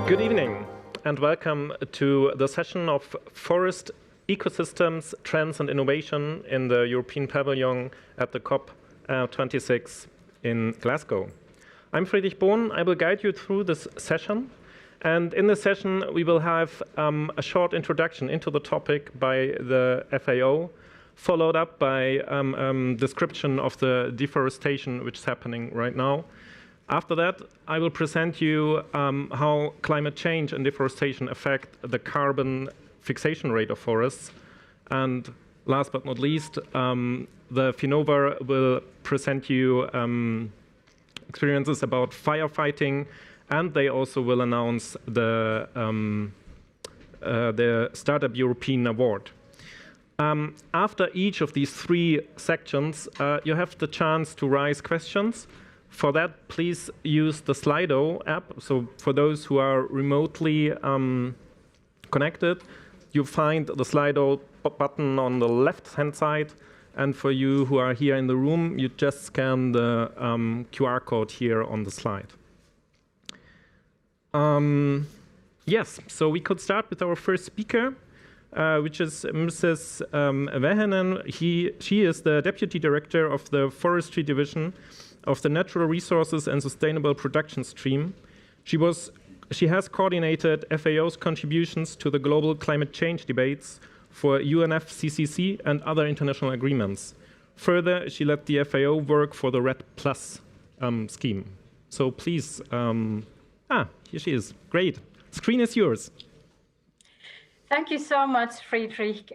Good evening and welcome to the session of Forest Ecosystems, Trends and Innovation in the European Pavilion at the COP26 in Glasgow. I'm Friedrich Bohn. I will guide you through this session. And in this session, we will have a short introduction into the topic by the FAO, followed up by description of the deforestation which is happening right now. After that, I will present you how climate change and deforestation affect the carbon fixation rate of forests. And last but not least, the FINOVA will present you experiences about firefighting, and they also will announce the Startup European Award. After each of these three sections, you have the chance to raise questions. For that, please use the Slido app. So for those who are remotely connected, you find the Slido button on the left-hand side. And for you who are here in the room, you just scan the QR code here on the slide. Yes, so we could start with our first speaker, which is Mrs. Vähänen. She is the Deputy Director of the Forestry Division of the Natural Resources and Sustainable Production Stream. She has coordinated FAO's contributions to the global climate change debates for UNFCCC and other international agreements. Further, she led the FAO work for the REDD+ scheme. So please, here she is. Great. Screen is yours. Thank you so much, Friedrich.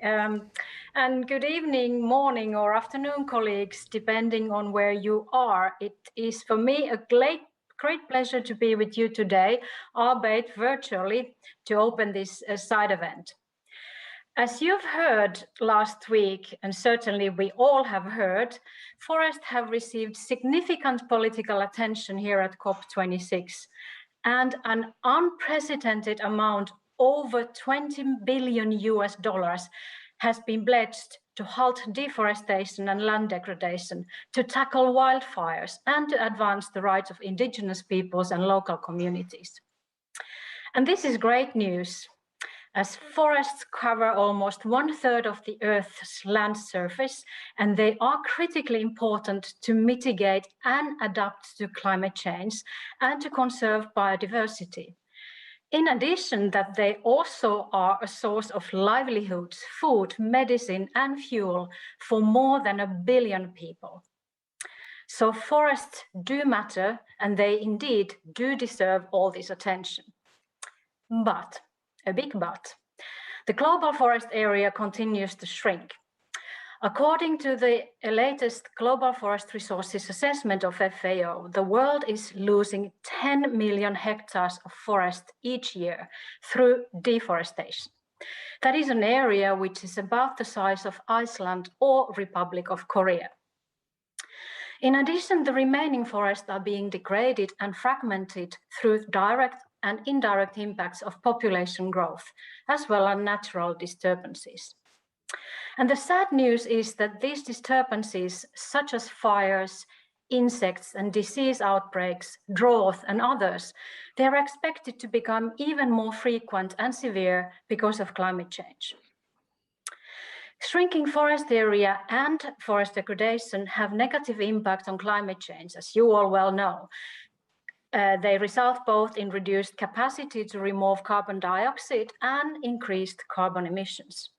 And good evening, morning, or afternoon, colleagues, depending on where you are. It is for me a great pleasure to be with you today, albeit virtually, to open this side event. As you've heard last week, and certainly we all have heard, forests have received significant political attention here at COP26, and an unprecedented amount, over $20 billion has been pledged to halt deforestation and land degradation, to tackle wildfires, and to advance the rights of indigenous peoples and local communities. And this is great news, as forests cover almost 1/3 of the Earth's land surface, and they are critically important to mitigate and adapt to climate change and to conserve biodiversity. In addition, that they also are a source of livelihoods, food, medicine, and fuel for more than 1 billion people. So forests do matter, and they indeed do deserve all this attention. But, a big but, the global forest area continues to shrink. According to the latest Global Forest Resources Assessment of FAO, the world is losing 10 million hectares of forest each year through deforestation. That is an area which is about the size of Iceland or Republic of Korea. In addition, the remaining forests are being degraded and fragmented through direct and indirect impacts of population growth, as well as natural disturbances. And the sad news is that these disturbances, such as fires, insects and disease outbreaks, drought and others, they are expected to become even more frequent and severe because of climate change. Shrinking forest area and forest degradation have negative impact on climate change, as you all well know. They result both in reduced capacity to remove carbon dioxide and increased carbon emissions.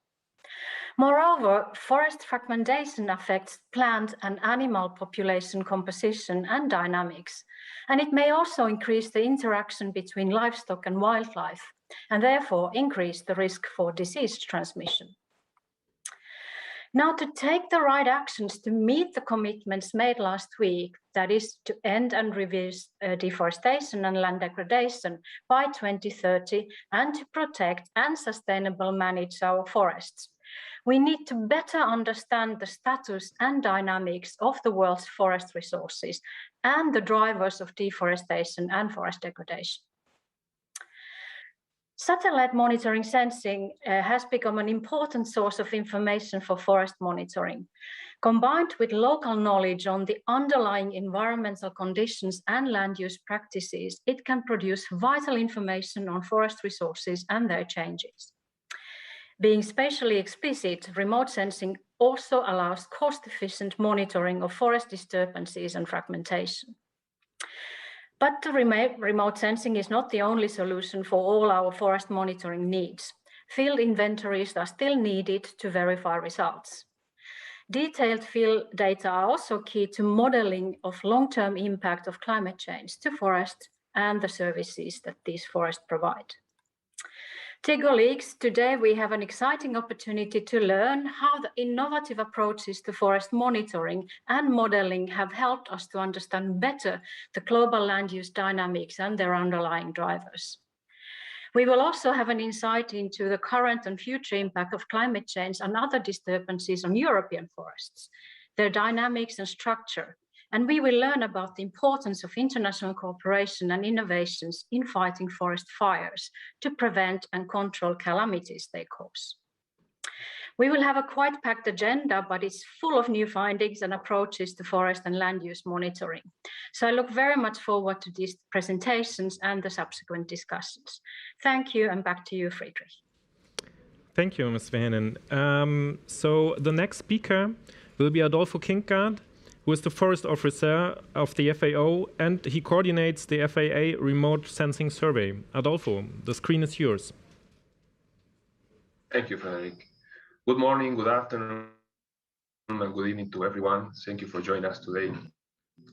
Moreover, forest fragmentation affects plant and animal population composition and dynamics, and it may also increase the interaction between livestock and wildlife, and therefore increase the risk for disease transmission. Now, to take the right actions to meet the commitments made last week, that is to end and reverse deforestation and land degradation by 2030, and to protect and sustainably manage our forests, we need to better understand the status and dynamics of the world's forest resources and the drivers of deforestation and forest degradation. Satellite monitoring sensing has become an important source of information for forest monitoring. Combined with local knowledge on the underlying environmental conditions and land use practices, it can produce vital information on forest resources and their changes. Being spatially explicit, remote sensing also allows cost-efficient monitoring of forest disturbances and fragmentation. But the remote sensing is not the only solution for all our forest monitoring needs. Field inventories are still needed to verify results. Detailed field data are also key to modeling of long-term impact of climate change to forests and the services that these forests provide. Dear colleagues, today we have an exciting opportunity to learn how the innovative approaches to forest monitoring and modeling have helped us to understand better the global land use dynamics and their underlying drivers. We will also have an insight into the current and future impact of climate change and other disturbances on European forests, their dynamics and structure, and we will learn about the importance of international cooperation and innovations in fighting forest fires to prevent and control calamities they cause. We will have a quite packed agenda, but it's full of new findings and approaches to forest and land use monitoring. So I look very much forward to these presentations and the subsequent discussions. Thank you, and back to you, Friedrich. Thank you, Ms. Verheenen. So the next speaker will be Adolfo Kinkard, who is the forest officer of the FAO, and he coordinates the FAA remote sensing survey. Adolfo, the screen is yours. Thank you, Frederick. Good morning, good afternoon, and good evening to everyone. Thank you for joining us today.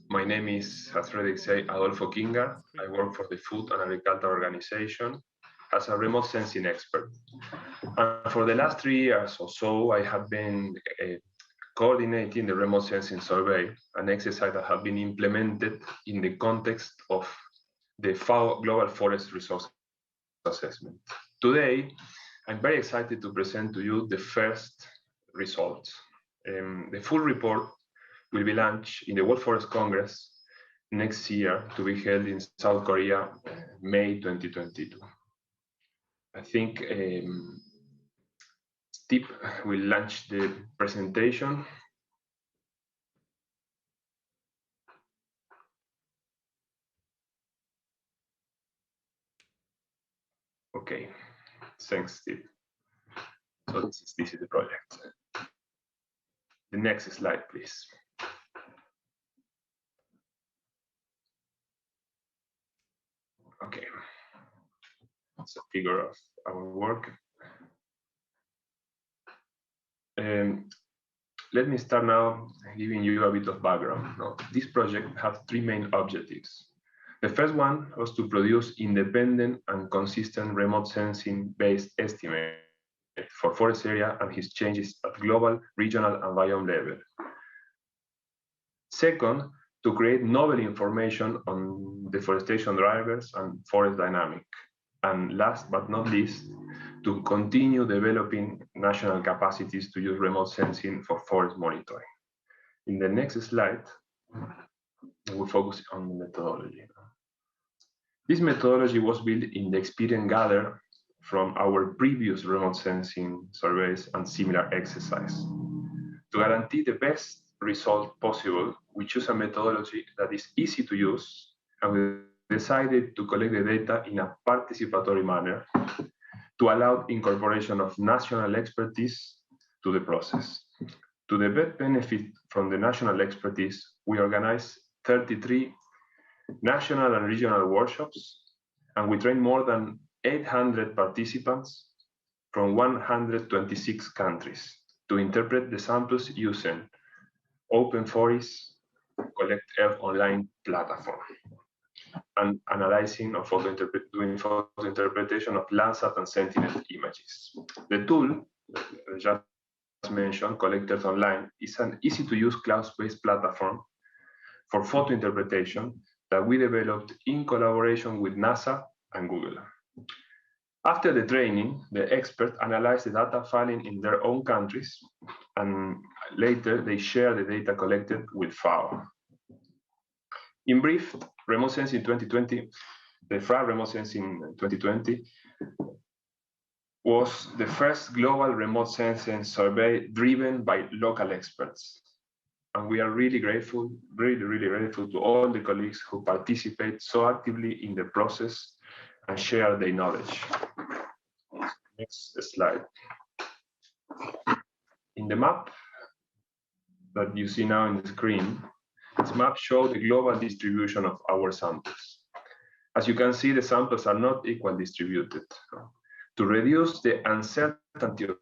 My name is, as Frederick said, Adolfo Kinkard. I work for the Food and Agriculture Organization as a remote sensing expert. And for the last 3 years or so, I have been coordinating the remote sensing survey, an exercise that has been implemented in the context of the FAO Global Forest Resource Assessment. Today, I'm very excited to present to you the first results. The full report will be launched in the World Forest Congress next year to be held in South Korea, May 2022. I think Steve will launch the presentation. Okay, thanks, Steve. So this is the project. The next slide, please. Okay, it's a figure of our work. Let me start now giving you a bit of background. Now, this project has 3 main objectives. The first one was to produce independent and consistent remote sensing-based estimate for forest area and its changes at global, regional, and biome level. Second, to create novel information on deforestation drivers and forest dynamic. And last but not least, to continue developing national capacities to use remote sensing for forest monitoring. In the next slide, we'll focus on the methodology. This methodology was built in the experience gathered from our previous remote sensing surveys and similar exercise. To guarantee the best result possible, we choose a methodology that is easy to use, and we decided to collect the data in a participatory manner to allow incorporation of national expertise to the process. To the best benefit from the national expertise, we organized 33 national and regional workshops, and we trained more than 800 participants from 126 countries to interpret the samples using Open Forest Collect Earth online platform and analyzing or doing photo interpretation of Landsat and Sentinel images. The tool, just mentioned, Collect Earth Online, is an easy-to-use cloud-based platform for photo interpretation that we developed in collaboration with NASA and Google. After the training, the experts analyze the data filing in their own countries, and later they share the data collected with FAO. In brief, remote sensing 2020, the FRA remote sensing 2020 was the first global remote sensing survey driven by local experts. And we are really grateful, really grateful to all the colleagues who participate so actively in the process and share their knowledge. Next slide. In the map that you see now on the screen, this map shows the global distribution of our samples. As you can see, the samples are not equally distributed. To reduce the uncertainty of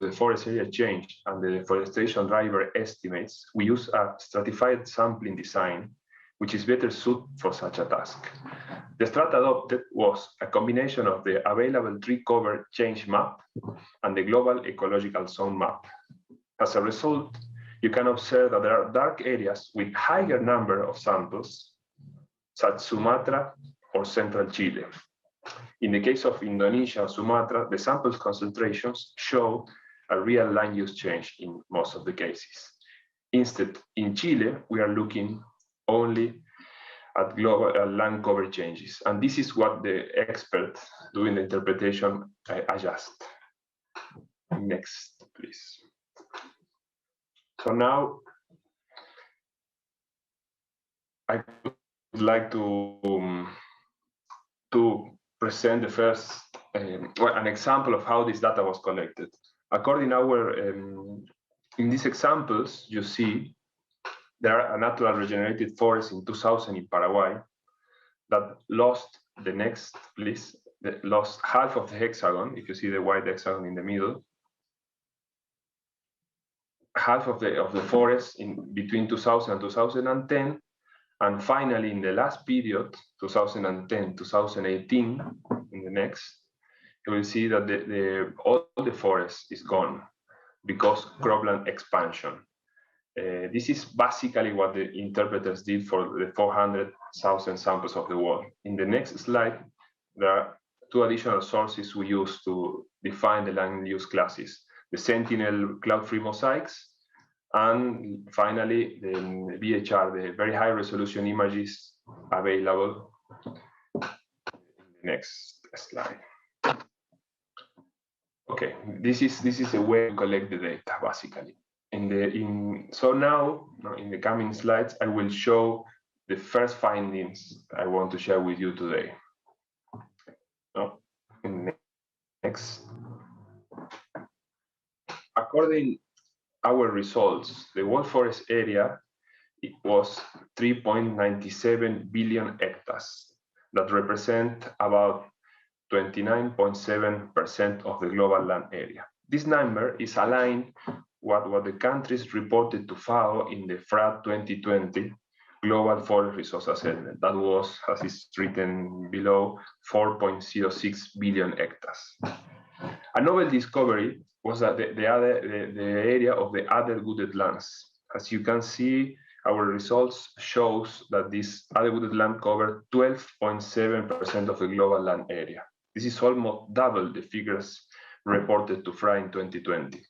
the forest area change and the deforestation driver estimates, we use a stratified sampling design, which is better suited for such a task. The strat adopted was a combination of the available tree cover change map and the global ecological zone map. As a result, you can observe that there are dark areas with higher number of samples, such as Sumatra or central Chile. In the case of Indonesia or Sumatra, the samples concentrations show a real land use change in most of the cases. Instead, in Chile, we are looking only at global land cover changes. And this is what the expert doing the interpretation adjust. Next, please. So now, I would like to present the first, an example of how this data was collected. According our, in these examples, you see there are a natural regenerated forest in 2000 in Paraguay that lost the next, please, lost half of the hexagon, if you see the white hexagon in the middle, half of the forest in between 2000 and 2010, and finally in the last period, 2010-2018, in the next, you will see that all the forest is gone because Cropland expansion. This is basically what the interpreters did for the 400,000 samples of the world. In the next slide, there are two additional sources we use to define the land use classes: the Sentinel cloud-free mosaics, and finally the VHR, the very high resolution images available. Next slide. Okay, this is a way to collect the data basically. So now in the coming slides, I will show the first findings I want to share with you today. Next. According our results, the world forest area, it was 3.97 billion hectares that represent about 29.7% of the global land area. This number is aligned with what the countries reported to FAO in the FRAD 2020 Global Forest Resource Assessment. That was, as is written below, 4.06 billion hectares. A novel discovery was that the area of the other wooded lands. As you can see, our results shows that this other wooded land covered 12.7% of the global land area. This is almost double the figures reported to FRA in 2020.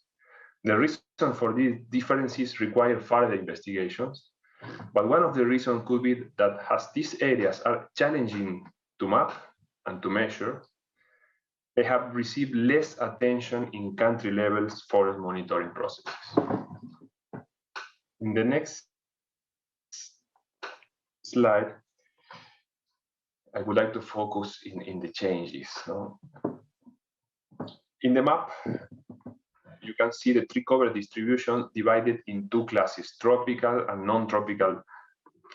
The reason for these differences require further investigations, but one of the reasons could be that as these areas are challenging to map and to measure, they have received less attention in country levels forest monitoring processes. In the next slide, I would like to focus in the changes. In the map, you can see the tree cover distribution divided in two classes: tropical and non-tropical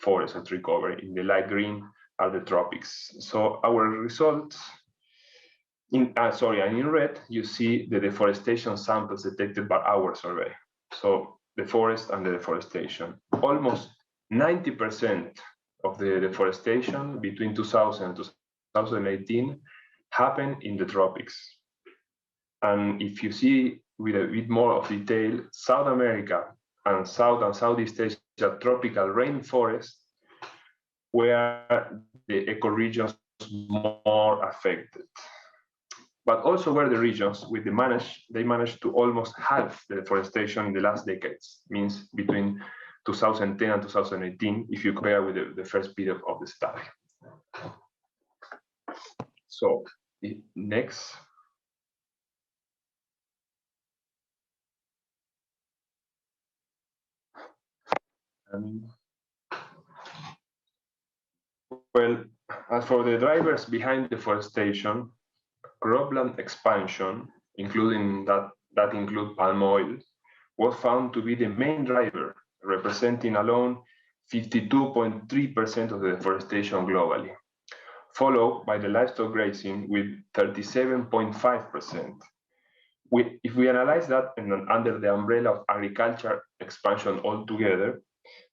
forest and tree cover. In the light green are the tropics. So our results, in red, you see the deforestation samples detected by our survey. So the forest and the deforestation. Almost 90% of the deforestation between 2000 and 2018 happened in the tropics. And if you see with a bit more of detail, South America and South and Southeast Asia tropical rainforest were the ecoregions more affected. But also were the regions with they managed to almost halve the deforestation in the last decades, means between 2010 and 2018, if you compare with the first period of the study. So, next. Well, as for the drivers behind deforestation, Cropland Expansion, including that include palm oil, was found to be the main driver, representing alone 52.3% of the deforestation globally, followed by the livestock grazing with 37.5%. If we analyze that under the umbrella of agriculture expansion altogether,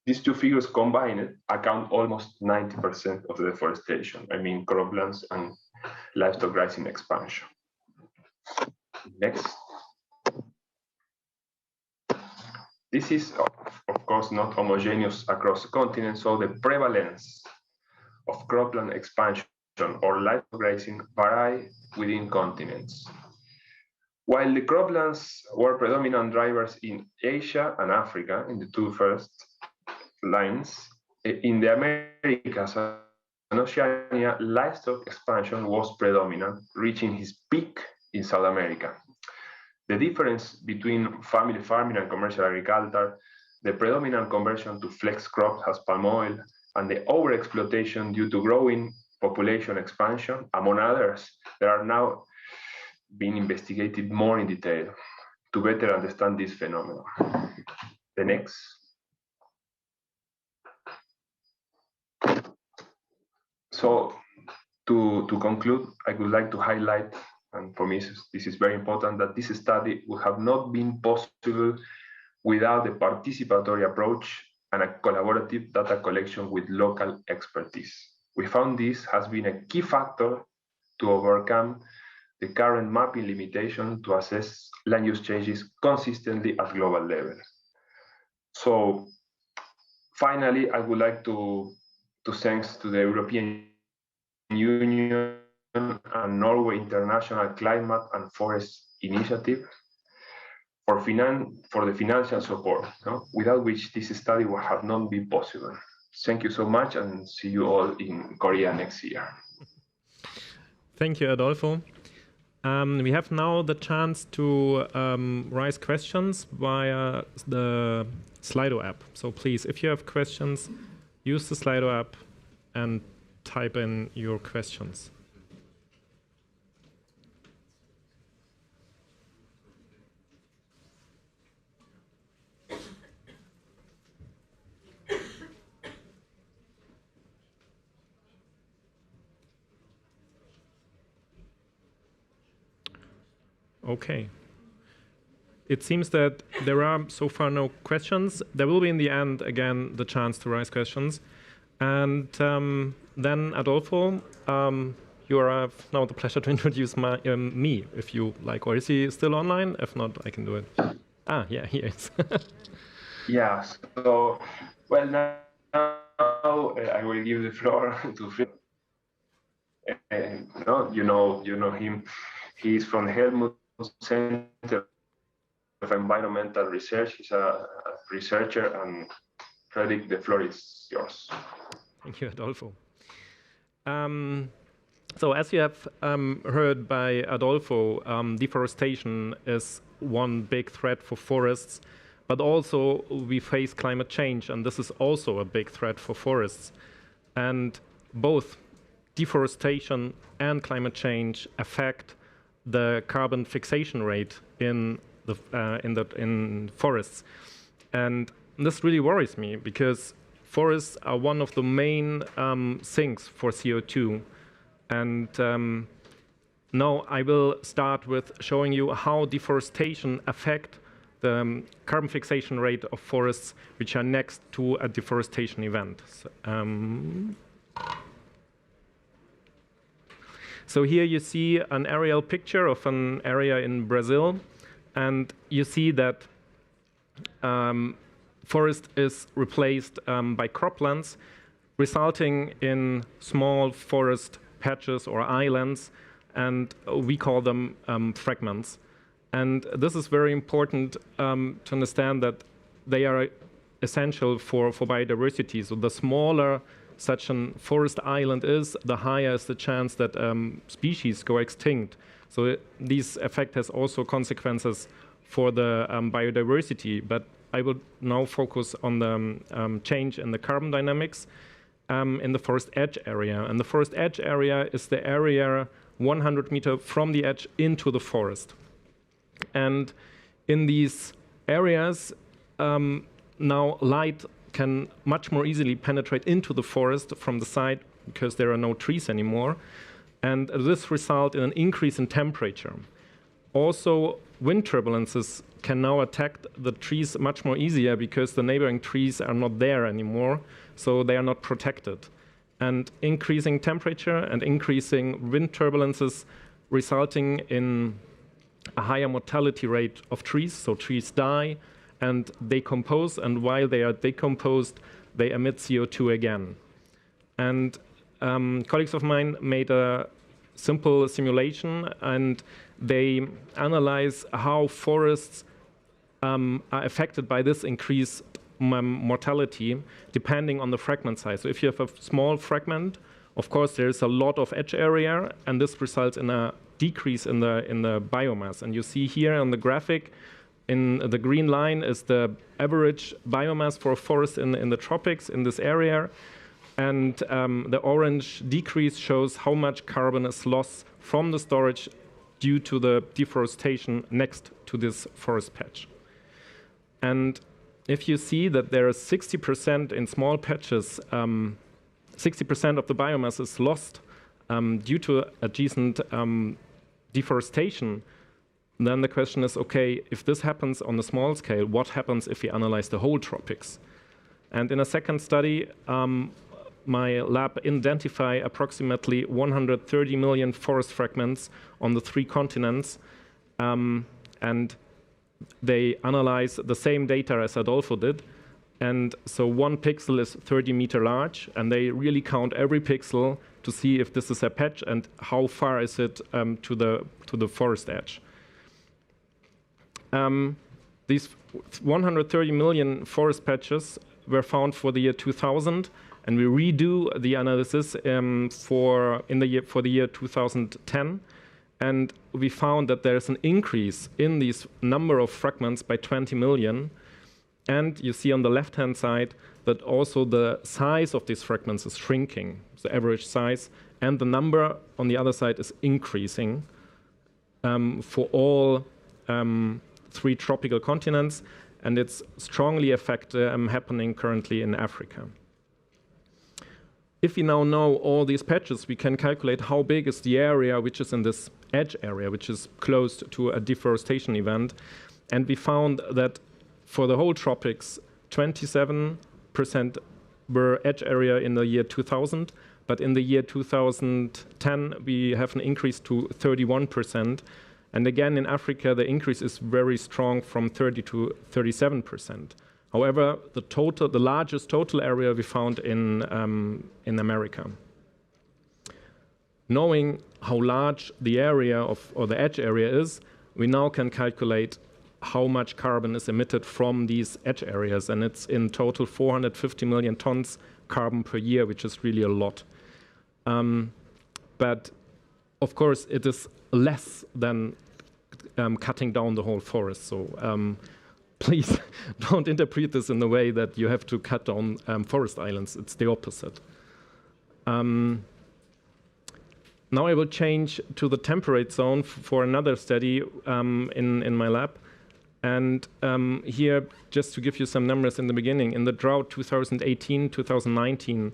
these two figures combined account almost 90% of the deforestation. I mean, croplands and livestock grazing expansion. Next. This is, of course, not homogeneous across the continent, so the prevalence of cropland expansion or livestock grazing vary within continents. While the croplands were predominant drivers in Asia and Africa, in the two first lines, in the Americas and Oceania, livestock expansion was predominant, reaching its peak in South America. The difference between family farming and commercial agriculture, the predominant conversion to flex crops as palm oil, and the overexploitation due to growing population expansion, among others, that are now being investigated more in detail to better understand this phenomenon. The next. So to conclude, I would like to highlight, and for me this is very important, that this study would have not been possible without a participatory approach and a collaborative data collection with local expertise. We found this has been a key factor to overcome the current mapping limitation to assess land use changes consistently at global level. So finally, I would like to thank to the European Union and Norway International Climate and Forest Initiative for the financial support, without which this study would have not been possible. Thank you so much, and see you all in Korea next year. Thank you, Adolfo. We have now the chance to raise questions via the Slido app. So please, if you have questions, use the Slido app and type in your questions. Okay. It seems that there are so far no questions. There will be in the end, again, the chance to raise questions. And then, Adolfo, you have now the pleasure to introduce me, if you like. Or is he still online? If not, I can do it. Ah, yeah, he is. Yeah, so, well, now I will give the floor to Phil. You know him. He's from the Helmut Center of Environmental Research. He's a researcher, and Fredrik, the floor is yours. Thank you, Adolfo. So as you have heard by Adolfo, deforestation is one big threat for forests, but also we face climate change, and this is also a big threat for forests. And both deforestation and climate change affect the carbon fixation rate in forests, and this really worries me because forests are one of the main sinks for CO2. And now I will start with showing you how deforestation affects the carbon fixation rate of forests which are next to a deforestation event. So here you see an aerial picture of an area in Brazil, and you see that forest is replaced by croplands, resulting in small forest patches or islands, and we call them fragments. And this is very important to understand that they are essential for biodiversity. So the smaller such a forest island is, the higher is the chance that species go extinct. So this effect has also consequences for the biodiversity, but I will now focus on the change in the carbon dynamics in the forest edge area. And the forest edge area is the area 100 meters from the edge into the forest. And in these areas, now light can much more easily penetrate into the forest from the side because there are no trees anymore. And this results in an increase in temperature. Also, wind turbulences can now attack the trees much more easier because the neighboring trees are not there anymore, so they are not protected. And increasing temperature and increasing wind turbulences resulting in a higher mortality rate of trees, so trees die and decompose, and while they are decomposed, they emit CO2 again. And colleagues of mine made a simple simulation, and they analyze how forests are affected by this increased mortality depending on the fragment size. So if you have a small fragment, of course there is a lot of edge area, and this results in a decrease in the biomass. And you see here on the graphic, in the green line is the average biomass for a forest in the tropics in this area. And the orange decrease shows how much carbon is lost from the storage due to the deforestation next to this forest patch. And if you see that there is 60% in small patches, 60% of the biomass is lost due to adjacent deforestation, then the question is, okay, if this happens on a small scale, what happens if we analyze the whole tropics? And in a second study, my lab identified approximately 130 million forest fragments on the 3 continents, and they analyze the same data as Adolfo did. And so 1 pixel is 30 meters large, and they really count every pixel to see if this is a patch and how far is it to the forest edge. These 130 million forest patches were found for the year 2000, and we redo the analysis for the year 2010, and we found that there is an increase in these number of fragments by 20 million. And you see on the left-hand side that also the size of these fragments is shrinking, the average size, and the number on the other side is increasing for all 3 tropical continents, and it's strongly happening currently in Africa. If we now know all these patches, we can calculate how big is the area which is in this edge area, which is close to a deforestation event. And we found that for the whole tropics, 27% were edge area in the year 2000, but in the year 2010, we have an increase to 31%. And again, in Africa, the increase is very strong from 30 to 37%. However, the largest total area we found in America. Knowing how large the area or the edge area is, we now can calculate how much carbon is emitted from these edge areas, and it's in total 450 million tons carbon per year, which is really a lot. But of course, it is less than cutting down the whole forest. So please don't interpret this in the way that you have to cut down forest islands. It's the opposite. Now I will change to the temperate zone for another study in my lab. And here, just to give you some numbers in the beginning, in the drought 2018-2019,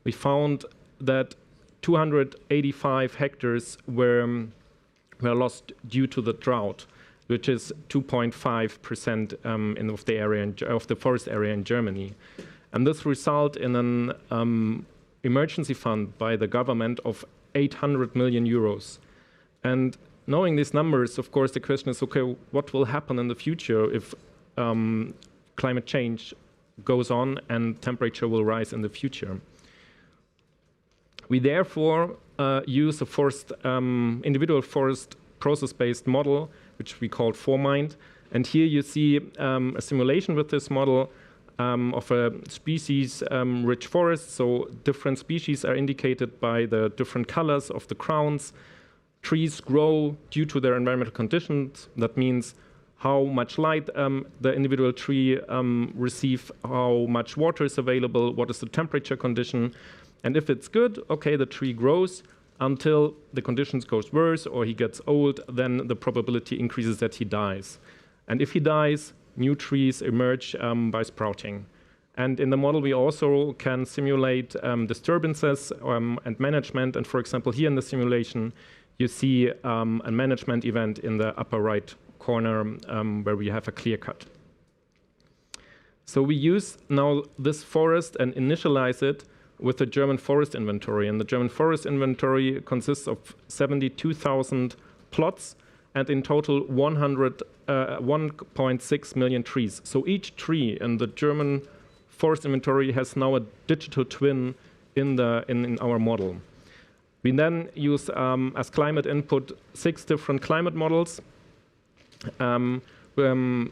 we found that 285 hectares were lost due to the drought, which is 2.5% of the area of the forest area in Germany. And this resulted in an emergency fund by the government of 800 million euros. And knowing these numbers, of course, the question is, okay, what will happen in the future if climate change goes on and temperature will rise in the future? We therefore use a individual forest process-based model, which we call FORMIND. And here you see a simulation with this model of a species-rich forest. So different species are indicated by the different colors of the crowns. Trees grow due to their environmental conditions. That means how much light the individual tree receives, how much water is available, what is the temperature condition. And if it's good, okay, the tree grows until the conditions goes worse or he gets old, then the probability increases that he dies. And if he dies, new trees emerge by sprouting. And in the model, we also can simulate disturbances and management. And for example, here in the simulation, you see a management event in the upper right corner where we have a clear cut. So we use now this forest and initialize it with the German forest inventory. And the German forest inventory consists of 72,000 plots and in total 1.6 million trees. So each tree in the German forest inventory has now a digital twin in our model. We then use as climate input 6 different climate models and 3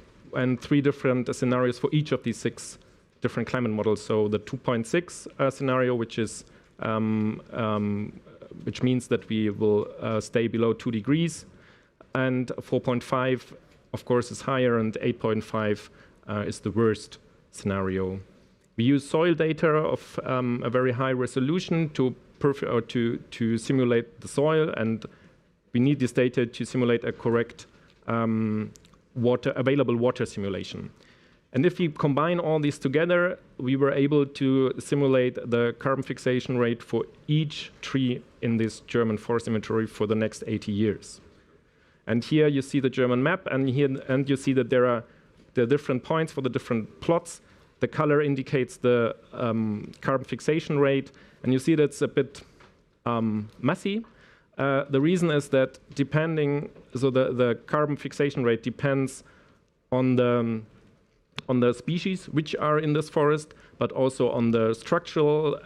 different scenarios for each of these 6 different climate models. So the 2.6 scenario, which means that we will stay below 2 degrees, and 4.5, of course, is higher, and 8.5 is the worst scenario. We use soil data of a very high resolution to simulate the soil, and we need this data to simulate a correct available water simulation. And if we combine all these together, we were able to simulate the carbon fixation rate for each tree in this German forest inventory for the next 80 years. And here you see the German map, and you see that there are the different points for the different plots. The color indicates the carbon fixation rate, and you see that's a bit messy. The reason is that the carbon fixation rate depends on the species which are in this forest, but also on the structural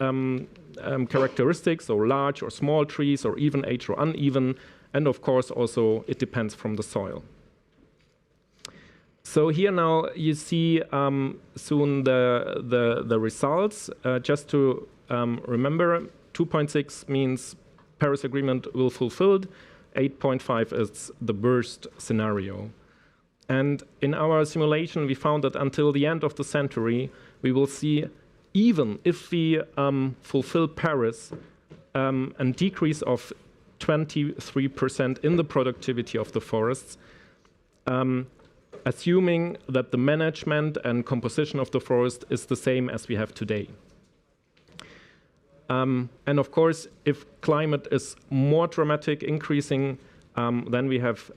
characteristics, so large or small trees, or even age or uneven, and of course also it depends from the soil. So here now you see soon the results. Just to remember, 2.6 means Paris Agreement will fulfilled. 8.5 is the worst scenario. And in our simulation, we found that until the end of the century, we will see, even if we fulfill Paris, a decrease of 23% in the productivity of the forests, assuming that the management and composition of the forest is the same as we have today. And of course, if climate is more dramatic, increasing, then we have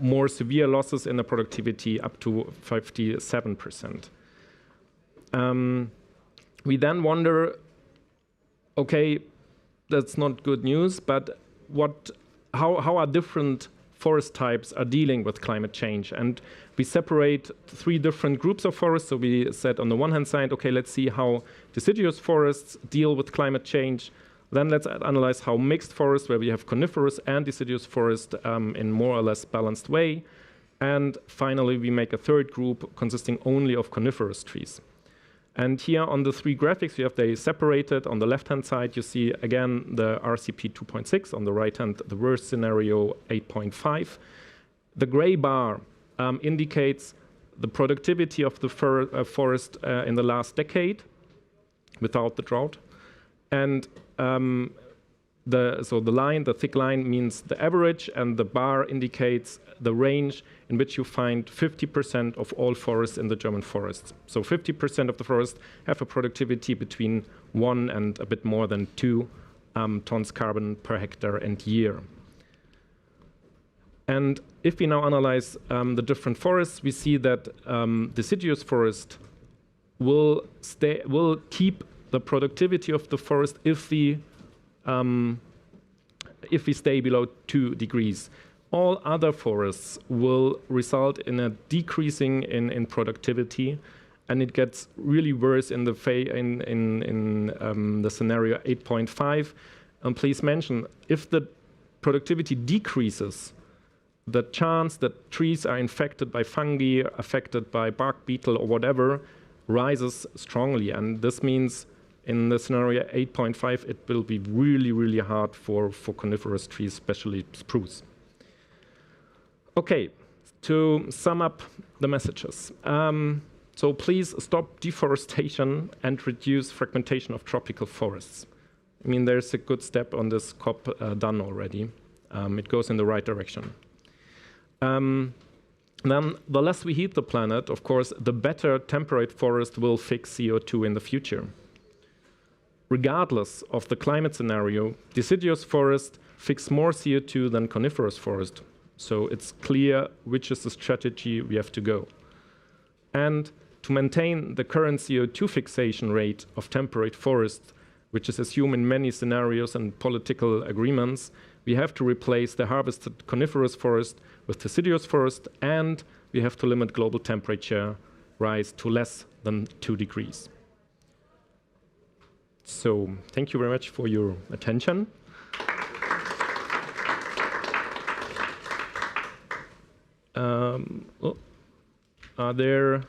more severe losses in the productivity, up to 57%. We then wonder, okay, that's not good news, but how are different forest types are dealing with climate change? And we separate 3 different groups of forests. So we said on the one hand side, okay, let's see how deciduous forests deal with climate change. Then let's analyze how mixed forests, where we have coniferous and deciduous forest in more or less balanced way. And finally, we make a 3rd group consisting only of coniferous trees. And here on the 3 graphics, you have they separated. On the left-hand side, you see again the RCP 2.6. On the right-hand, the worst scenario 8.5. The gray bar indicates the productivity of the forest in the last decade without the drought. And the thick line means the average, and the bar indicates the range in which you find 50% of all forests in the German forests. So 50% of the forests have a productivity between 1 and a bit more than 2 tons carbon per hectare and year. And if we now analyze the different forests, we see that deciduous forest will keep the productivity of the forest if we stay below 2 degrees. All other forests will result in a decreasing in productivity, and it gets really worse in the scenario 8.5. And please mention, if the productivity decreases, the chance that trees are infected by fungi, affected by bark beetle or whatever, rises strongly. And this means in the scenario 8.5, it will be really, really hard for coniferous trees, especially spruce. Okay, to sum up the messages. So please stop deforestation and reduce fragmentation of tropical forests. I mean, there's a good step on this COP done already. It goes in the right direction. Then the less we heat the planet, of course, the better temperate forest will fix CO2 in the future. Regardless of the climate scenario, deciduous forest fix more CO2 than coniferous forest. So it's clear which is the strategy we have to go. And to maintain the current CO2 fixation rate of temperate forests, which is assumed in many scenarios and political agreements, we have to replace the harvested coniferous forest with deciduous forest, and we have to limit global temperature rise to less than 2 degrees. So thank you very much for your attention. Are there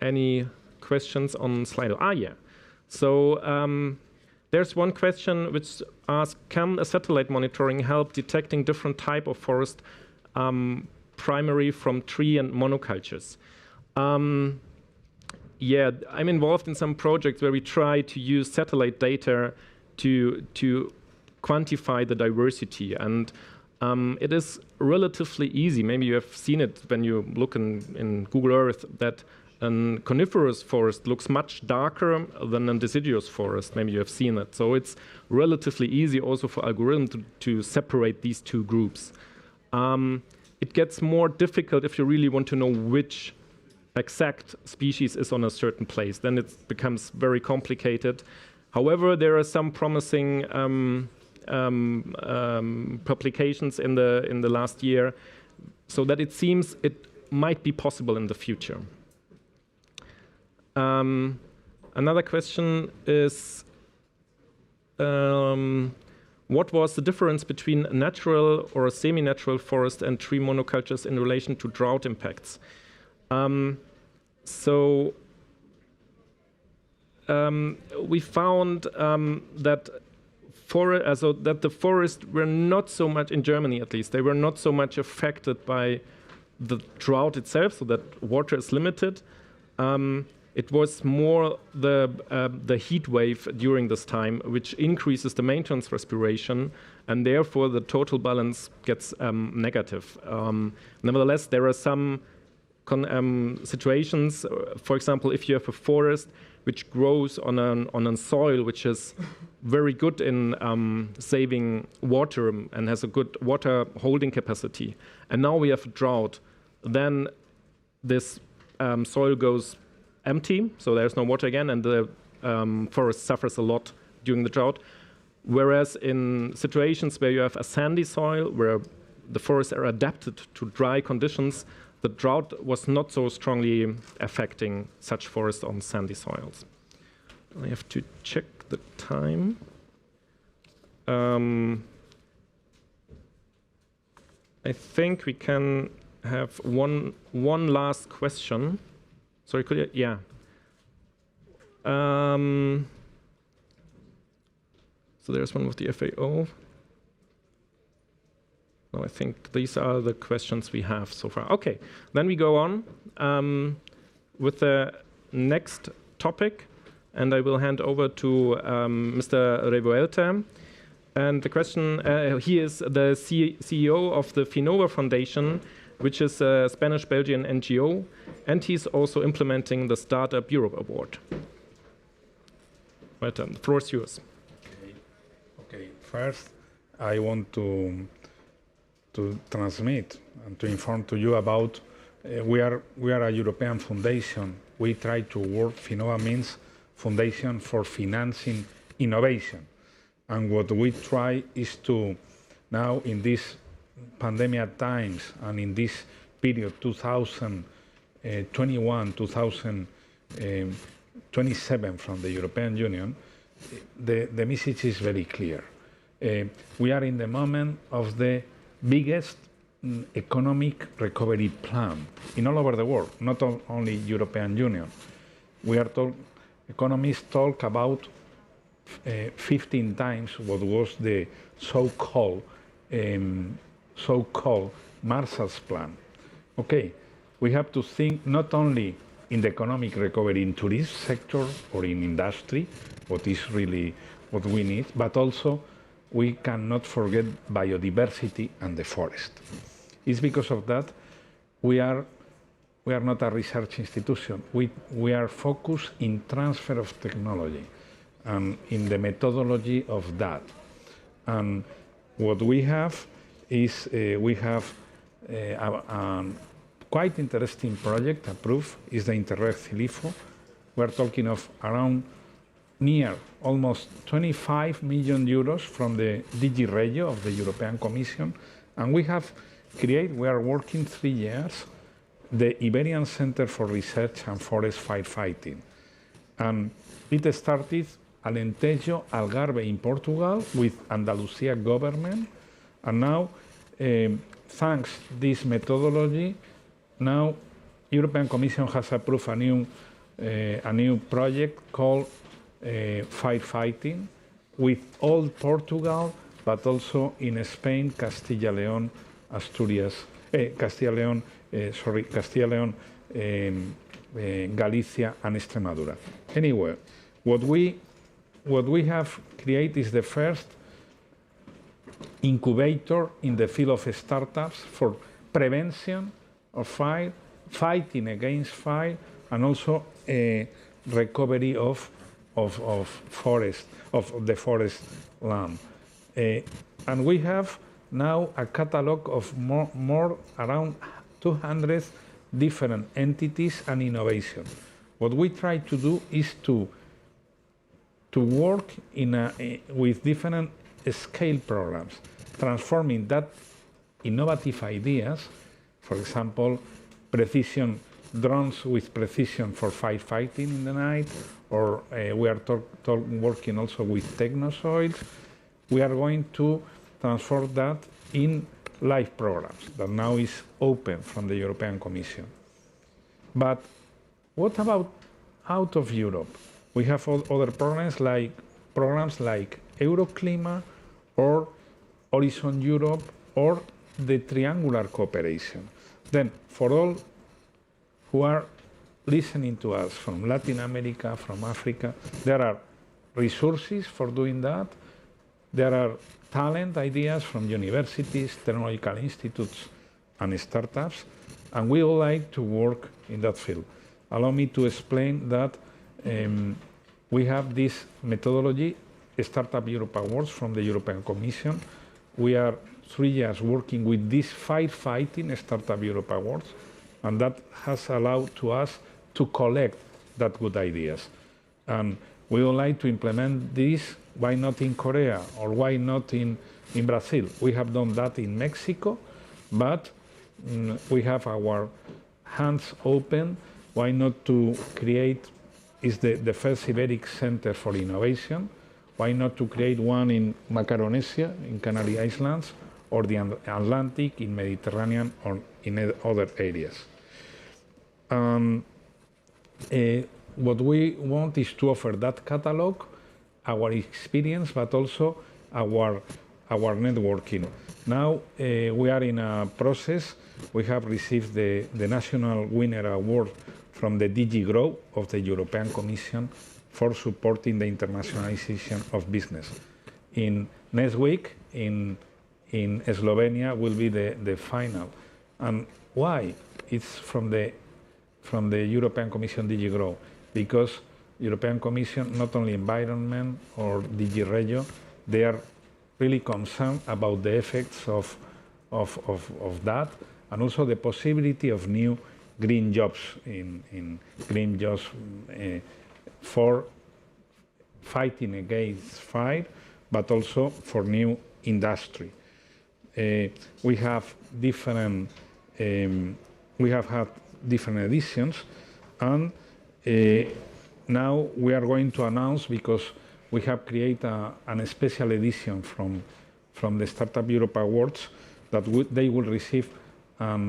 any questions on Slido? Yeah. So there's one question which asks, can a satellite monitoring help detecting different type of forest, primary from tree and monocultures? Yeah, I'm involved in some projects where we try to use satellite data to quantify the diversity, and it is relatively easy. Maybe you have seen it when you look in Google Earth, that a coniferous forest looks much darker than a deciduous forest. Maybe you have seen it. So it's relatively easy also for algorithms to separate these two groups. It gets more difficult if you really want to know which exact species is on a certain place. Then it becomes very complicated. However, there are some promising publications in the last year, so that it seems it might be possible in the future. Another question is, what was the difference between a natural or a semi-natural forest and tree monocultures in relation to drought impacts? We found that the forests were not so much, in Germany at least, they were not so much affected by the drought itself, so that water is limited. It was more the heat wave during this time, which increases the maintenance respiration, and therefore the total balance gets negative. Nevertheless, there are some situations. For example, if you have a forest which grows on a soil which is very good in saving water and has a good water holding capacity, and now we have a drought, then this soil goes empty, so there's no water again, and the forest suffers a lot during the drought. Whereas in situations where you have a sandy soil, where the forests are adapted to dry conditions, the drought was not so strongly affecting such forests on sandy soils. I have to check the time. I think we can have one last question. Sorry, could you? Yeah. So there's one with the FAO. No, I think these are the questions we have so far. Okay, then we go on with the next topic, and I will hand over to Mr. Revuelta. And the question, he is the CEO of the Finova Foundation, which is a Spanish-Belgian NGO, and he's also implementing the Startup Europe Award. Right, the floor is yours. Okay. First, I want to transmit and to inform to you about we are a European foundation. We try to work. Finova means Foundation for Financing Innovation, and what we try is to now in this pandemic times and in this period 2021 2027 from the European Union, the message is very clear. We are in the moment of the biggest economic recovery plan in all over the world, not only European Union. We are economists talk about 15 times what was the so-called Marshall's Plan. okay, we have to think not only in the economic recovery in tourism sector or in industry, what is really what we need, but also we cannot forget biodiversity and the forest. It's because of that we are not a research institution. We are focused in transfer of technology and in the methodology of that. And what we have is we have a quite interesting project approved, is the Interreg CILIFO. We're talking of around near almost 25 million euros from the DG Regio of the European Commission. And we have created, we are working 3 years, the Iberian Center for Research and Forest Firefighting. And it started Alentejo, Algarve in Portugal with Andalusia government. And now, thanks to this methodology, now European Commission has approved a new project called firefighting with all Portugal, but also in Spain, Castilla León, Asturias, Castilla León, Galicia, and Extremadura. Anyway, what we have created is the first incubator in the field of startups for prevention of fire, fighting against fire, and also recovery of the forest land. And we have now a catalog of more around 200 different entities and innovation. What we try to do is to work with different scale programs, transforming that innovative ideas, for example, precision drones with precision for firefighting in the night, or we are working also with technosoils. We are going to transform that in live programs that now is open from the European Commission. But what about out of Europe? We have other programs like EUClimateAction or Horizon Europe or the triangular cooperation. Then for all who are listening to us from Latin America, from Africa, there are resources for doing that. There are talent ideas from universities, technological institutes, and startups, and we would like to work in that field. Allow me to explain that we have this methodology, Startup Europe Awards from the European Commission. We are 3 years working with this firefighting Startup Europe Awards, and that has allowed to us to collect that good ideas. And we would like to implement this. Why not in Korea or why not in Brazil? We have done that in Mexico, but we have our hands open. Why not to create the first Iberic Center for Innovation? Why not to create one in Macaronesia, in Canary Islands, or the Atlantic, in Mediterranean, or in other areas? What we want is to offer that catalog, our experience, but also our networking. Now we are in a process. We have received the National Winner Award from the DG Grow of the European Commission for supporting the internationalization of business. In next week in Slovenia will be the final. And why? It's from the European Commission DG Grow, because European Commission, not only environment or DG Regio, they are really concerned about the effects of that, and also the possibility of new green jobs for fighting against fire, but also for new industry. We have had different editions, and now we are going to announce, because we have created a special edition from the Startup Europe Awards, that they will receive a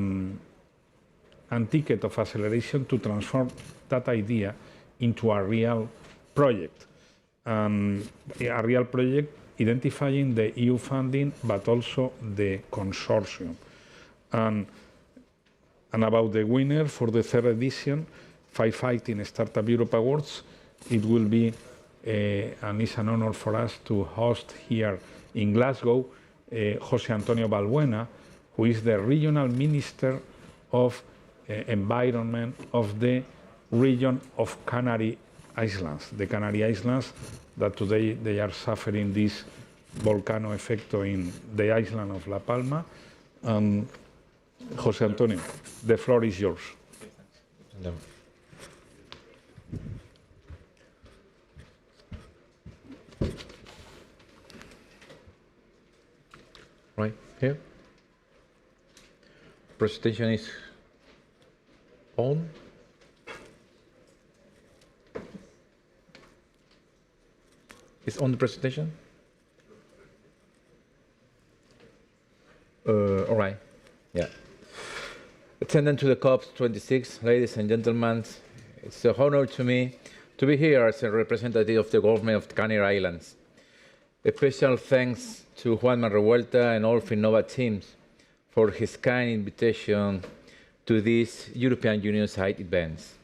ticket of acceleration to transform that idea into a real project. A real project identifying the EU funding, but also the consortium. And And about the winner for the third edition, Firefighting Startup Europe Awards, it will be, and it's an honor for us to host here in Glasgow, José Antonio Balbuena, who is the Regional Minister of Environment of the region of Canary Islands. The Canary Islands that today they are suffering this volcano effecto in the island of La Palma. José Antonio, the floor is yours. No. Right here. Presentation is on. Is on the presentation? All right. Yeah. Attendant to the COP26, ladies and gentlemen, it's an honor to me to be here as a representative of the government of the Canary Islands. A special thanks to Juanma Revuelta and all Finnova teams for his kind invitation to these European Union side events.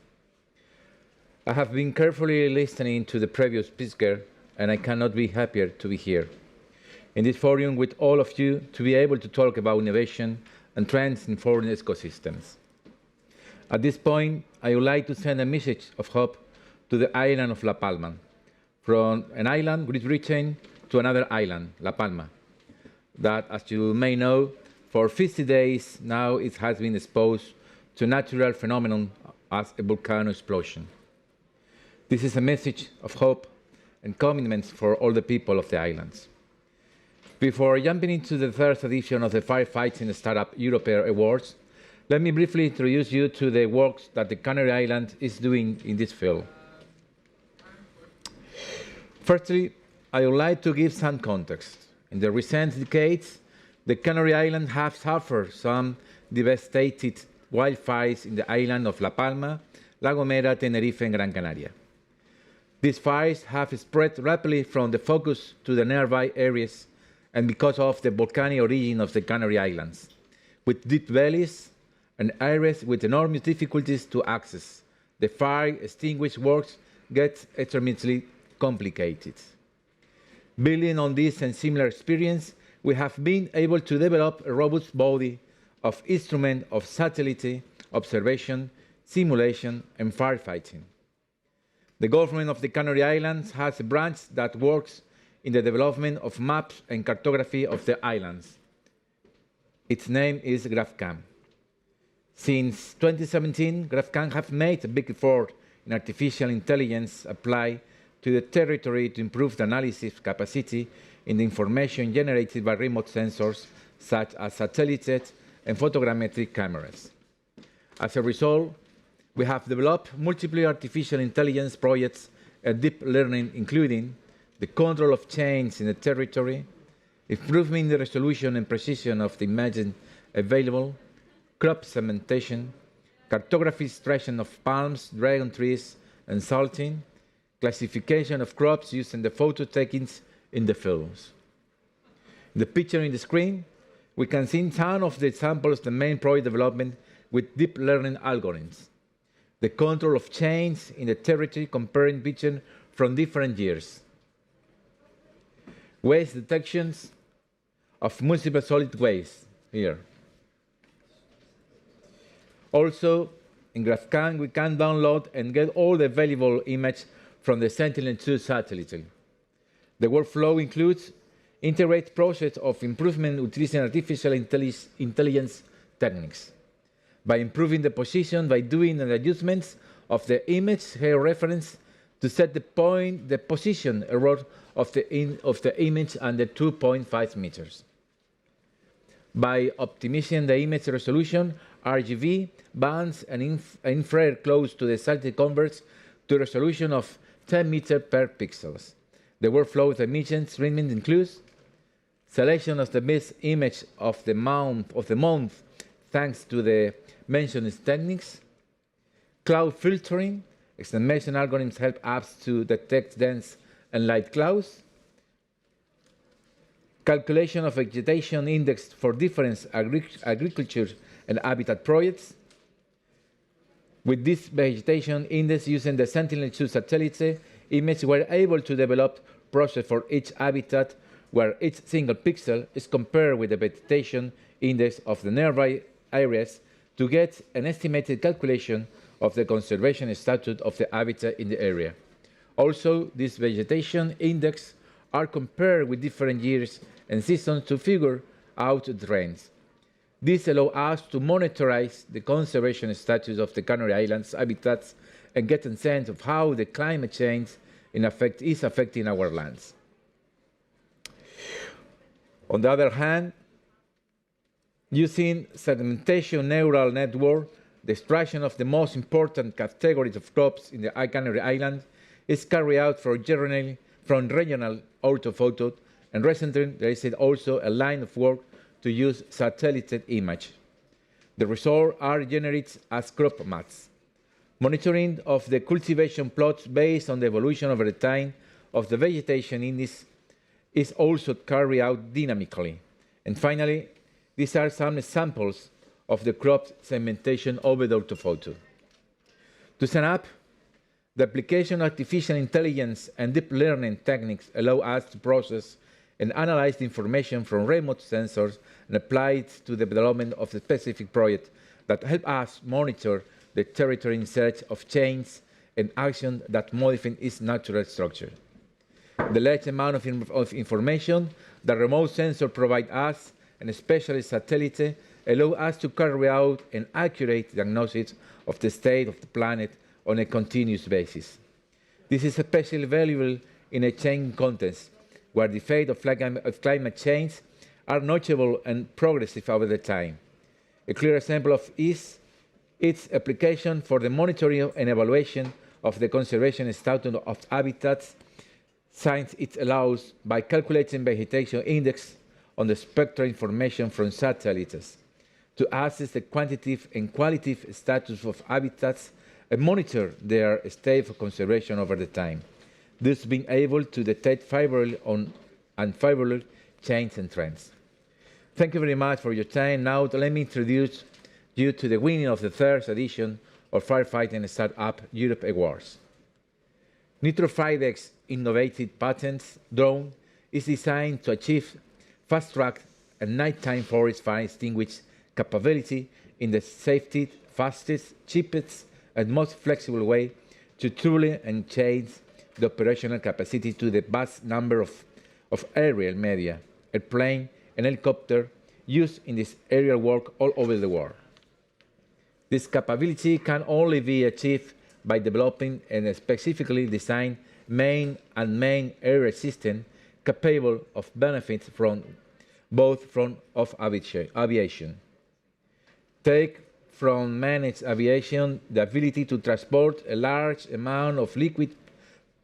I have been carefully listening to the previous speaker, and I cannot be happier to be here in this forum with all of you to be able to talk about innovation and trends in foreign ecosystems. At this point, I would like to send a message of hope to the island of La Palma, from an island Great Britain to another island, La Palma, that, as you may know, for 50 days now it has been exposed to a natural phenomenon as a volcano explosion. This is a message of hope and commitments for all the people of the islands. Before jumping into the third edition of the Firefighting Startup Europe Awards, let me briefly introduce you to the work that the Canary Islands is doing in this field. Firstly, I would like to give some context. In the recent decades, the Canary Islands have suffered some devastating wildfires in the island of La Palma, La Gomera, Tenerife, and Gran Canaria. These fires have spread rapidly from the focus to the nearby areas, and because of the volcanic origin of the Canary Islands, with deep valleys and areas with enormous difficulties to access, the fire extinguish works get extremely complicated. Building on this and similar experience, we have been able to develop a robust body of instruments of satellite observation, simulation, and firefighting. The government of the Canary Islands has a branch that works in the development of maps and cartography of the islands. Its name is GrapCam. Since 2017, GrapCam has made a big effort in artificial intelligence applied to the territory to improve the analysis capacity in the information generated by remote sensors such as satellites and photogrammetric cameras. As a result, we have developed multiple artificial intelligence projects and deep learning, including the control of change in the territory, improving the resolution and precision of the images available, crop segmentation, cartography extraction of palms, dragon trees, and salting, classification of crops using the photo takings in the fields. In the picture in the screen, we can see some of the examples of the main project development with deep learning algorithms. The control of change in the territory comparing pictures from different years. Waste detections of municipal solid waste here. Also, in GrapCam, we can download and get all the available images from the Sentinel-2 satellite. The workflow includes integrated process of improvement utilizing artificial intelligence techniques. By improving the position by doing the adjustments of the image hair reference to set the point, the position error of the image under 2.5 meters. By optimizing the image resolution, RGB bands and infrared close to the satellite converts to a resolution of 10 meters per pixels. The workflow of the mission treatment includes selection of the best image of the month thanks to the mentioned techniques, cloud filtering, estimation algorithms help apps to detect dense and light clouds, calculation of vegetation index for different agriculture and habitat projects, With this vegetation index using the Sentinel-2 satellite image, we're able to develop process for each habitat where each single pixel is compared with the vegetation index of the nearby areas to get an estimated calculation of the conservation status of the habitat in the area. Also, these vegetation index are compared with different years and seasons to figure out the trends. This allows us to monitorize the conservation status of the Canary Islands habitats and get a sense of how the climate change is affecting our lands. On the other hand, using segmentation neural network, the extraction of the most important categories of crops in the Canary Islands is carried out from regional orthophoto, and recently there is also a line of work to use satellite image. The results are generated as crop maps. Monitoring of the cultivation plots based on the evolution over the time of the vegetation index is also carried out dynamically. And finally, these are some examples of the crop segmentation over the orthophoto. To sum up, the application of artificial intelligence and deep learning techniques allow us to process and analyze the information from remote sensors and apply it to the development of a specific project that help us monitor the territory in search of change and action that modify its natural structure. The large amount of information that remote sensors provide us, and especially satellite, allow us to carry out an accurate diagnosis of the state of the planet on a continuous basis. This is especially valuable in a changing context, where the effects of climate change are notable and progressive over the time. A clear example of is its application for the monitoring and evaluation of the conservation status of habitats, since it allows by calculating vegetation index on the spectral information from satellites to assess the quantitative and qualitative status of habitats and monitor their state of conservation over the time, thus being able to detect favorable and unfavorable changes and trends. Thank you very much for your time. Now let me introduce you to the winner of the third edition of Firefighting Startup Europe Awards. Nitrofridex innovative patent drone is designed to achieve fast-track and nighttime forest fire extinguish capability in the safest, fastest, cheapest, and most flexible way to truly change the operational capacity to the vast number of aerial media, airplane, and helicopter used in this aerial work all over the world. This capability can only be achieved by developing a specifically designed main and main aerial system capable of benefits from aviation. Take from managed aviation the ability to transport a large amount of liquid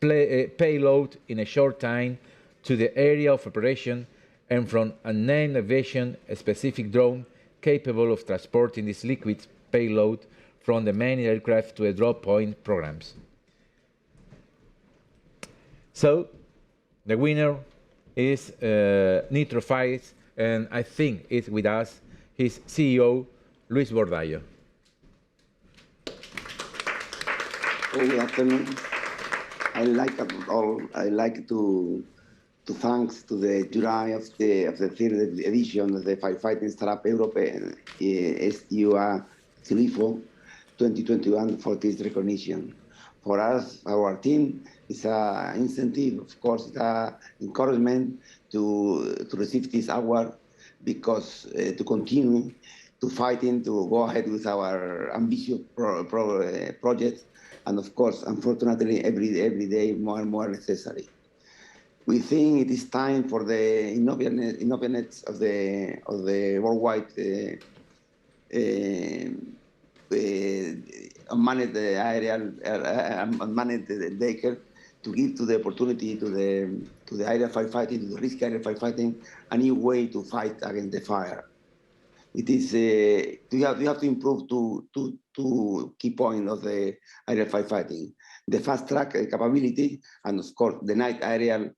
payload in a short time to the area of operation, and from unmanned aviation, a specific drone capable of transporting this liquid payload from the main aircraft to a drop point programs. So, the winner is Nitrofridex, and I think it's with us his CEO, Luis Bordallo. Good afternoon. I like to thanks to the jury of the third edition of the Firefighting Startup Europe SUA CILIFO 2021 for this recognition. For us, our team, is an incentive, of course, it's an encouragement to receive this award, because to continue to fighting to go ahead with our ambitious project, and of course, unfortunately, every day more and more necessary. We think it is time for the innovations of the worldwide unmanned aerial unmanned vehicle to give to the opportunity to the aerial firefighting, to the risk aerial firefighting, a new way to fight against the fire. It is we have to improve two key points of the aerial firefighting: the fast track capability, and of course the night aerial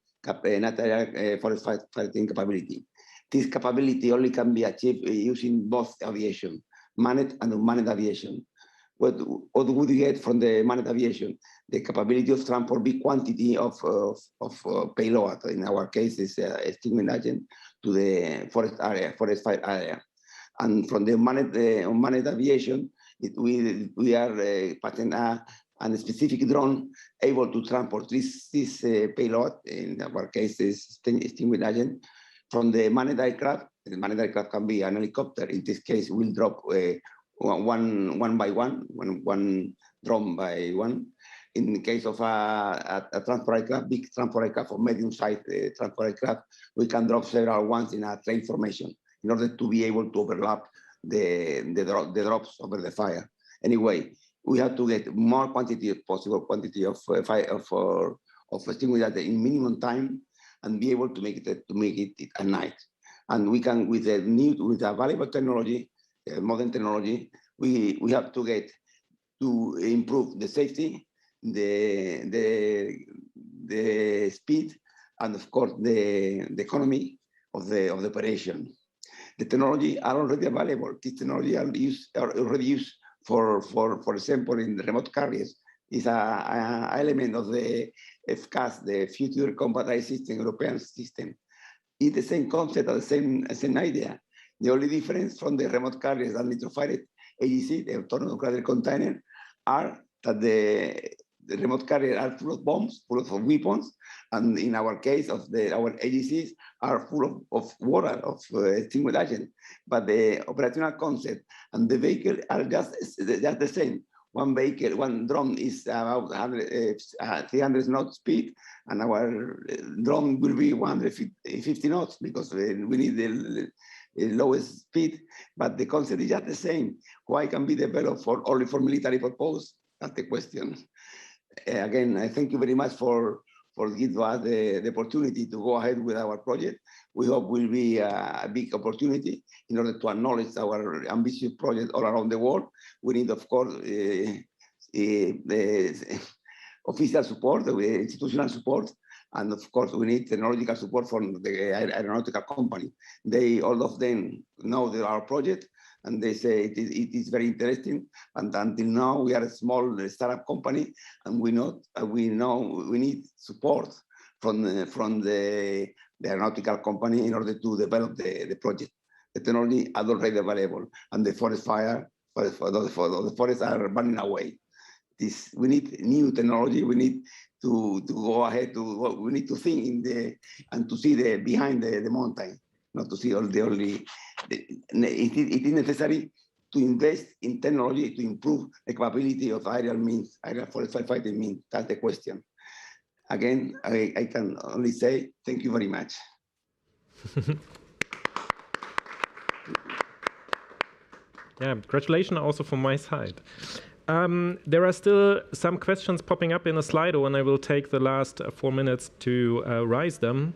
forest fighting capability. This capability only can be achieved using both aviation, manned and unmanned aviation. what would you get from the manned aviation? The capability of transport big quantity of payload. In our case, is extinguishing agent to the forest fire area. And from the manned aviation, we are patenting a specific drone able to transport this payload, in our case is extinguishing agent, from the manned aircraft. The manned aircraft can be an helicopter. In this case, we'll drop one by one drone by one. In the case of a transport aircraft, big transport aircraft or medium-sized transport aircraft, we can drop several ones in a train formation in order to be able to overlap the drops over the fire. Anyway, we have to get more possible quantity of extinguisher in minimum time, and be able to make it at night. And we can, with a valuable technology, modern technology, we have to get to improve the safety, the speed, and of course the economy of the operation. The technology are already available. This technology are already used for example, in the remote carriers. Is an element of the FCAS, the Future Combat System, European system. It's the same concept, the same idea. The only difference from the remote carriers and nitrofired AGC, the autonomous carrier container, are that the remote carriers are full of bombs, full of weapons, and in our case, our AGCs are full of water, of extinguishing agent. But the operational concept and the vehicle are just the same. One vehicle, one drone is about 300 knots speed, and our drone will be 150 knots because we need the lowest speed. But the concept is just the same. Why can be developed only for military purpose? That's the question. Again, I thank you very much for giving us the opportunity to go ahead with our project. We hope will be a big opportunity in order to acknowledge our ambitious project all around the world. We need, of course, the official support, the institutional support, and of course, we need technological support from the aeronautical company. All of them know our project, and they say it is very interesting. And until now, we are a small startup company, and we know we need support from the aeronautical company in order to develop the project. The technology are already available, and the forest fire, the forests are burning away. We need new technology. We need to go ahead. We need to think and to see behind the mountain, not to see it is necessary to invest in technology to improve the capability of aerial forest firefighting means. That's the question. Again, I can only say thank you very much. Yeah, congratulations also from my side. There are still some questions popping up in the Slido, and I will take the last 4 minutes to raise them.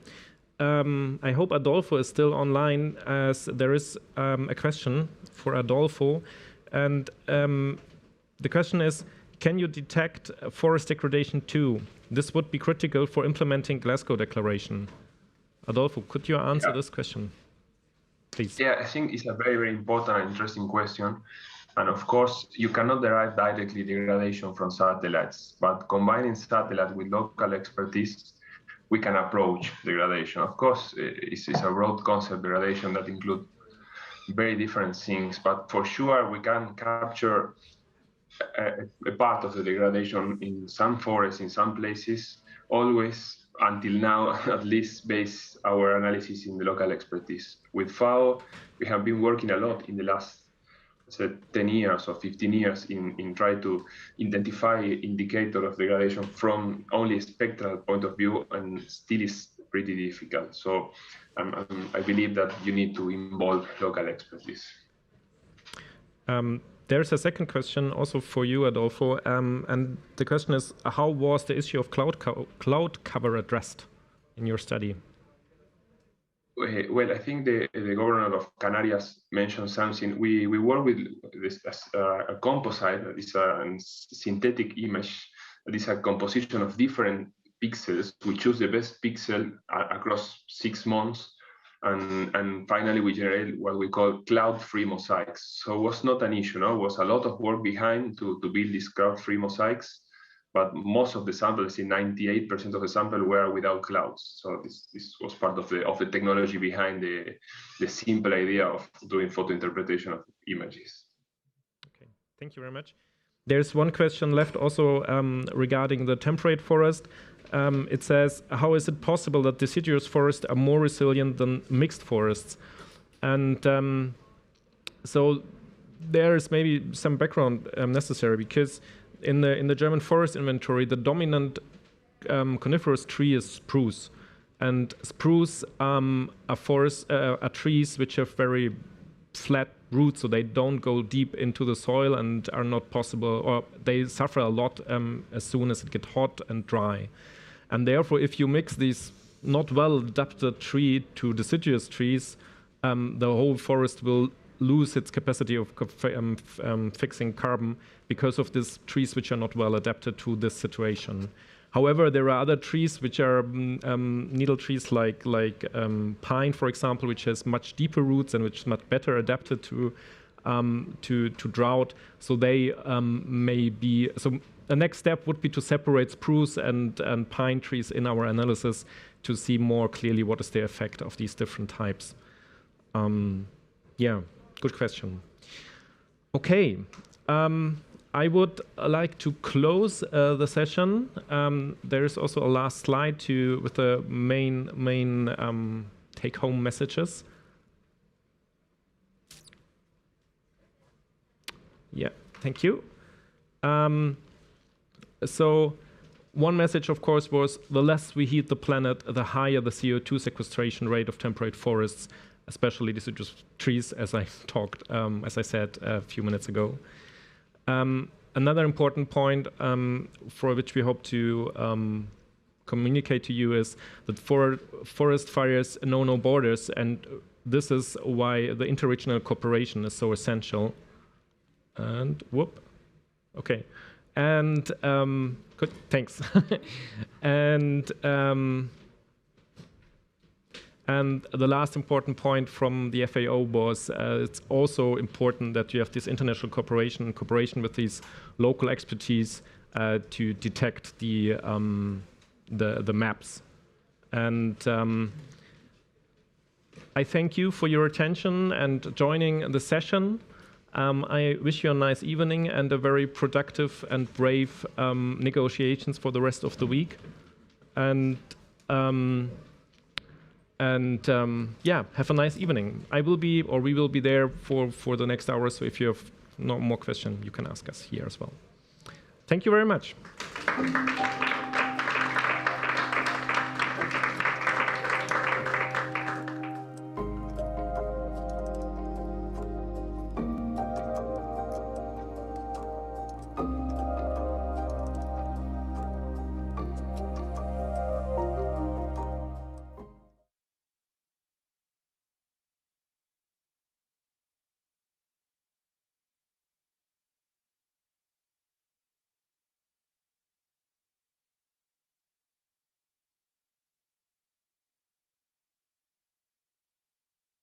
I hope Adolfo is still online, as there is a question for Adolfo. And the question is, can you detect forest degradation too? This would be critical for implementing Glasgow Declaration. Adolfo, could you answer this question, please? Yeah, I think it's a very, very important and interesting question. And of course, you cannot derive directly degradation from satellites, but combining satellite with local expertise, we can approach degradation. Of course, it's a broad concept, degradation, that includes very different things, but for sure, we can capture a part of the degradation in some forests, in some places, always, until now, at least base our analysis in the local expertise. With FAO, we have been working a lot in the last 10 years or 15 years in trying to identify indicator of degradation from only a spectral point of view, and still is pretty difficult. So I believe that you need to involve local expertise. There's a second question also for you, Adolfo, and the question is, how was the issue of cloud cover addressed in your study? Well, I think the governor of Canarias mentioned something. We work with this as a composite, that is a synthetic image, that is a composition of different pixels. We choose the best pixel across 6 months, And finally, we generate what we call cloud-free mosaics. So it was not an issue, no? It was a lot of work behind to build these cloud-free mosaics, but most of the samples, 98% of the sample were without clouds. So this was part of the technology behind the simple idea of doing photo interpretation of images. Okay, thank you very much. There's one question left also regarding the temperate forest. It says, how is it possible that deciduous forests are more resilient than mixed forests? And so there is maybe some background necessary, because in the German forest inventory, the dominant coniferous tree is spruce. And spruce are trees which have very flat roots, so they don't go deep into the soil and are not possible, or they suffer a lot as soon as it gets hot and dry. And therefore, if you mix these not well-adapted tree to deciduous trees, the whole forest will lose its capacity of fixing carbon because of these trees which are not well adapted to this situation. However, there are other trees which are needle trees like pine, for example, which has much deeper roots and which is much better adapted to drought. So they may be so. The next step would be to separate spruce and pine trees in our analysis to see more clearly what is the effect of these different types. Yeah, good question. Okay, I would like to close the session. There is also a last slide with the main take-home messages. Yeah, thank you. So one message, of course, was the less we heat the planet, the higher the CO2 sequestration rate of temperate forests, especially deciduous trees, as I said a few minutes ago. Another important point for which we hope to communicate to you is that forest fires know no borders, and this is why the interregional cooperation is so essential. And okay. And good, thanks. And the last important point from the FAO was it's also important that you have this international cooperation with these local expertise to detect the maps. And I thank you for your attention and joining the session. I wish you a nice evening and a very productive and brave negotiations for the rest of the week. And yeah, have a nice evening. We will be there for the next hour. So if you have no more questions, you can ask us here as well. Thank you very much.